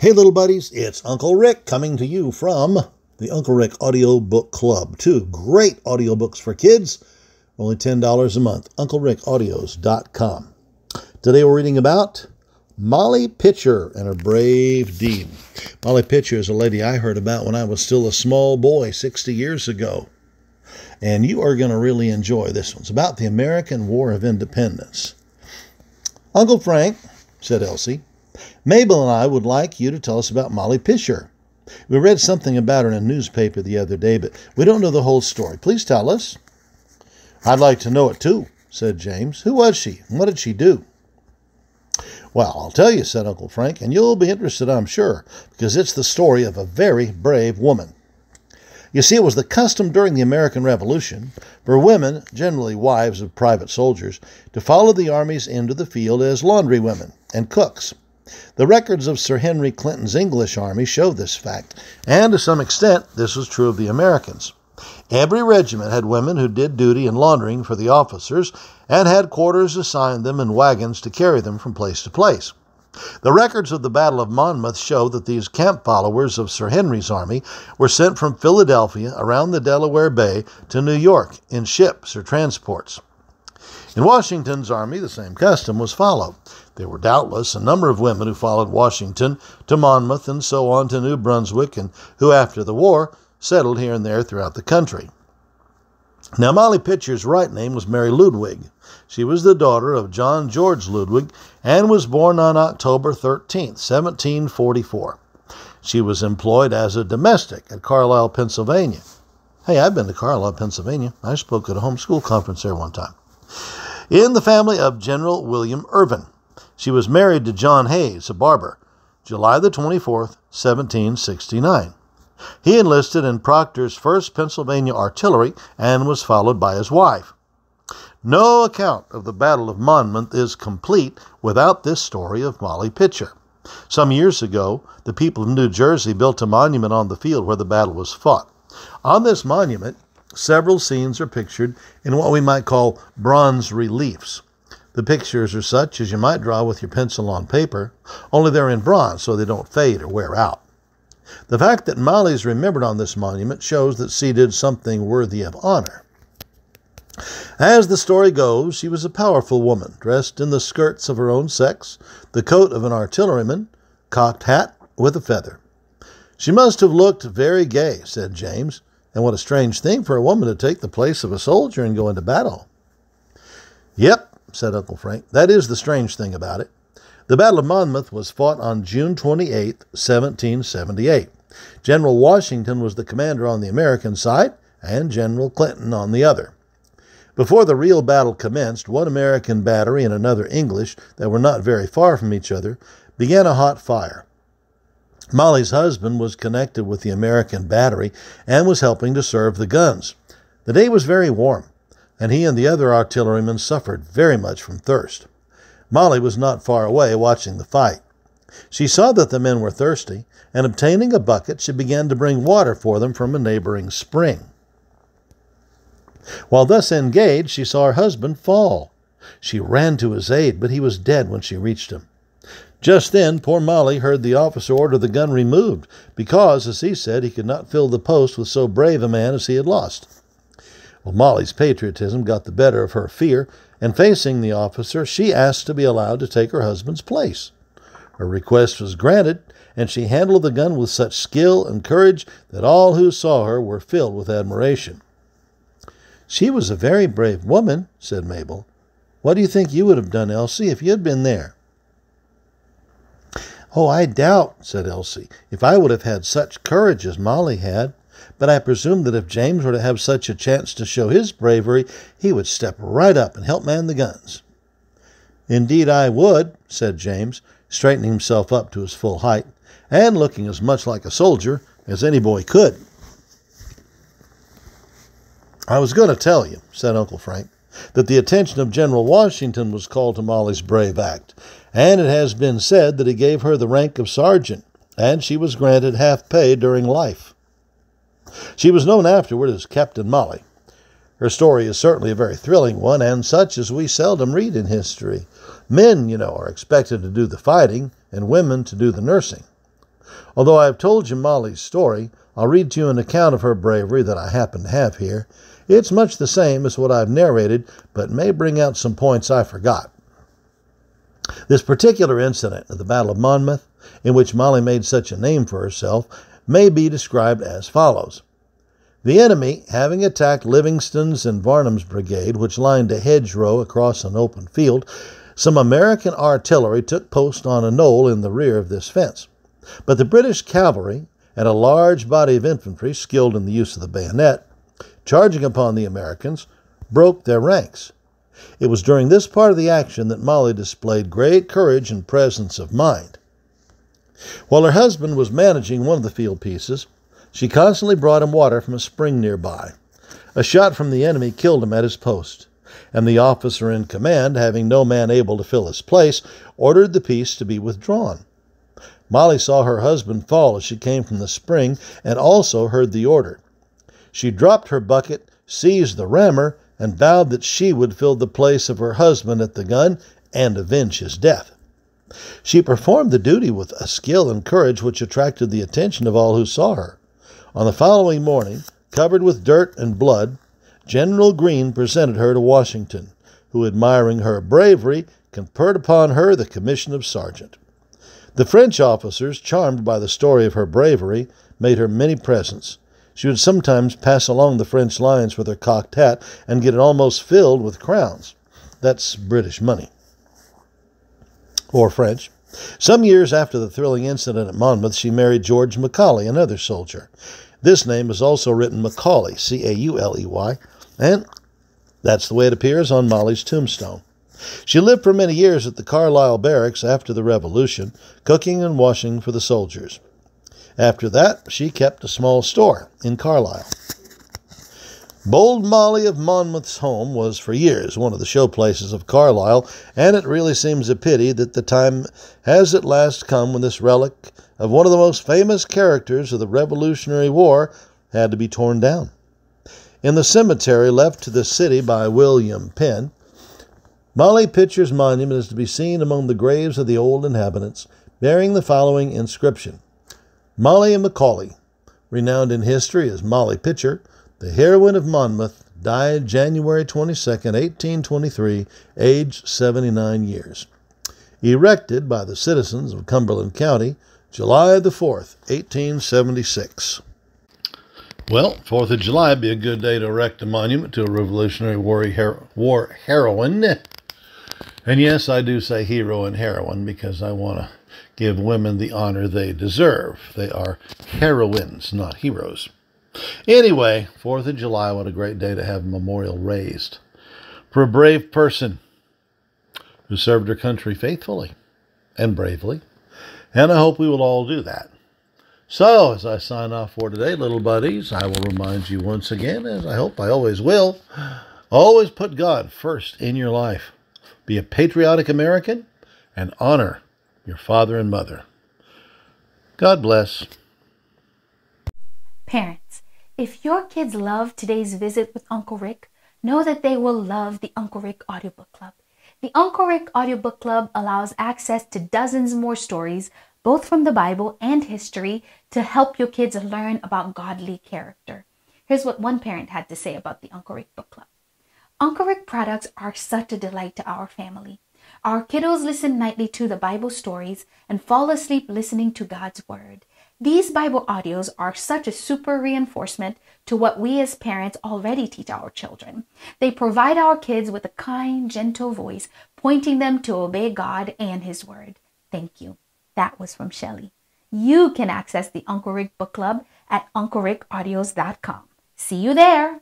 Hey little buddies, it's Uncle Rick coming to you from the Uncle Rick Audiobook Club. 2 great audiobooks for kids, only $10 a month, unclericaudios.com. Today we're reading about Molly Pitcher and her brave deed. Molly Pitcher is a lady I heard about when I was still a small boy 60 years ago. And you are going to really enjoy this one. It's about the American War of Independence. Uncle Frank, said Elsie, Mabel and I would like you to tell us about Molly Pitcher. We read something about her in a newspaper the other day, but we don't know the whole story. Please tell us. I'd like to know it too, said James. Who was she? And what did she do? Well, I'll tell you, said Uncle Frank, and you'll be interested, I'm sure, because it's the story of a very brave woman. You see, it was the custom during the American Revolution for women, generally wives of private soldiers, to follow the armies into the field as laundry women and cooks. The records of Sir Henry Clinton's English army show this fact, and to some extent this was true of the Americans. Every regiment had women who did duty in laundering for the officers and had quarters assigned them and wagons to carry them from place to place. The records of the Battle of Monmouth show that these camp followers of Sir Henry's army were sent from Philadelphia around the Delaware Bay to New York in ships or transports. In Washington's army, the same custom was followed. There were doubtless a number of women who followed Washington to Monmouth and so on to New Brunswick, and who after the war settled here and there throughout the country. Now, Molly Pitcher's right name was Mary Ludwig. She was the daughter of John George Ludwig and was born on October 13th, 1744. She was employed as a domestic at Carlisle, Pennsylvania. Hey, I've been to Carlisle, Pennsylvania. I spoke at a homeschool conference there one time. In the family of General William Irvin. She was married to John Hayes, a barber, July the 24th, 1769. He enlisted in Proctor's 1st Pennsylvania Artillery and was followed by his wife. No account of the Battle of Monmouth is complete without this story of Molly Pitcher. Some years ago, the people of New Jersey built a monument on the field where the battle was fought. On this monument, several scenes are pictured in what we might call bronze reliefs. The pictures are such as you might draw with your pencil on paper, only they're in bronze so they don't fade or wear out. The fact that Molly is remembered on this monument shows that she did something worthy of honor. As the story goes, she was a powerful woman, dressed in the skirts of her own sex, the coat of an artilleryman, cocked hat with a feather. She must have looked very gay, said James, and what a strange thing for a woman to take the place of a soldier and go into battle. Yep, said Uncle Frank, that is the strange thing about it. The Battle of Monmouth was fought on June 28, 1778. General Washington was the commander on the American side, and General Clinton on the other. Before the real battle commenced, one American battery and another English, that were not very far from each other, began a hot fire. Molly's husband was connected with the American battery and was helping to serve the guns. The day was very warm, and he and the other artillerymen suffered very much from thirst. Molly was not far away watching the fight. She saw that the men were thirsty, and obtaining a bucket, she began to bring water for them from a neighboring spring. While thus engaged, she saw her husband fall. She ran to his aid, but he was dead when she reached him. Just then, poor Molly heard the officer order the gun removed, because, as he said, he could not fill the post with so brave a man as he had lost. Well, Molly's patriotism got the better of her fear, and facing the officer, she asked to be allowed to take her husband's place. Her request was granted, and she handled the gun with such skill and courage that all who saw her were filled with admiration. She was a very brave woman, said Mabel. What do you think you would have done, Elsie, if you had been there? Oh, I doubt, said Elsie, if I would have had such courage as Molly had. But I presume that if James were to have such a chance to show his bravery, he would step right up and help man the guns. Indeed I would, said James, straightening himself up to his full height, and looking as much like a soldier as any boy could. I was going to tell you, said Uncle Frank, that the attention of General Washington was called to Molly's brave act, and it has been said that he gave her the rank of sergeant, and she was granted half pay during life. She was known afterward as Captain Molly. Her story is certainly a very thrilling one, and such as we seldom read in history. Men, are expected to do the fighting, and women to do the nursing. Although I have told you Molly's story, I'll read to you an account of her bravery that I happen to have here. It's much the same as what I've narrated, but may bring out some points I forgot. This particular incident at the Battle of Monmouth, in which Molly made such a name for herself, may be described as follows. The enemy, having attacked Livingston's and Varnum's brigade, which lined a hedgerow across an open field, some American artillery took post on a knoll in the rear of this fence. But the British cavalry and a large body of infantry, skilled in the use of the bayonet, charging upon the Americans, broke their ranks. It was during this part of the action that Molly displayed great courage and presence of mind. While her husband was managing one of the field pieces, she constantly brought him water from a spring nearby. A shot from the enemy killed him at his post, and the officer in command, having no man able to fill his place, ordered the piece to be withdrawn. Molly saw her husband fall as she came from the spring, and also heard the order. She dropped her bucket, seized the rammer, and vowed that she would fill the place of her husband at the gun and avenge his death. She performed the duty with a skill and courage which attracted the attention of all who saw her. On the following morning, covered with dirt and blood, General Greene presented her to Washington, who, admiring her bravery, conferred upon her the commission of sergeant. The French officers, charmed by the story of her bravery, made her many presents. She would sometimes pass along the French lines with her cocked hat and get it almost filled with crowns. That's British money. Or French. Some years after the thrilling incident at Monmouth, she married George Macaulay, another soldier. This name is also written Macaulay, C-A-U-L-E-Y, and that's the way it appears on Molly's tombstone. She lived for many years at the Carlisle barracks after the Revolution, cooking and washing for the soldiers. After that, she kept a small store in Carlisle. Bold Molly of Monmouth's home was for years one of the showplaces of Carlisle, and it really seems a pity that the time has at last come when this relic of one of the most famous characters of the Revolutionary War had to be torn down. In the cemetery left to the city by William Penn, Molly Pitcher's monument is to be seen among the graves of the old inhabitants, bearing the following inscription. Molly Macaulay, renowned in history as Molly Pitcher, the heroine of Monmouth, died January 22, 1823, aged 79 years. Erected by the citizens of Cumberland County, July the 4th, 1876. Well, 4th of July would be a good day to erect a monument to a Revolutionary War heroine. And yes, I do say hero and heroine because I want to give women the honor they deserve. They are heroines, not heroes. Anyway, 4th of July, what a great day to have a memorial raised for a brave person who served her country faithfully and bravely. And I hope we will all do that. So, as I sign off for today, little buddies, I will remind you once again, as I hope I always will, always put God first in your life. Be a patriotic American and honor your father and mother. God bless. Parents, if your kids love today's visit with Uncle Rick, know that they will love the Uncle Rick Audiobook Club. The Uncle Rick Audiobook Club allows access to dozens more stories, both from the Bible and history, to help your kids learn about godly character. Here's what one parent had to say about the Uncle Rick Book Club. Uncle Rick products are such a delight to our family. Our kiddos listen nightly to the Bible stories and fall asleep listening to God's Word. These Bible audios are such a super reinforcement to what we as parents already teach our children. They provide our kids with a kind, gentle voice, pointing them to obey God and His Word. Thank you. That was from Shelley. You can access the Uncle Rick Book Club at UncleRickAudios.com. See you there.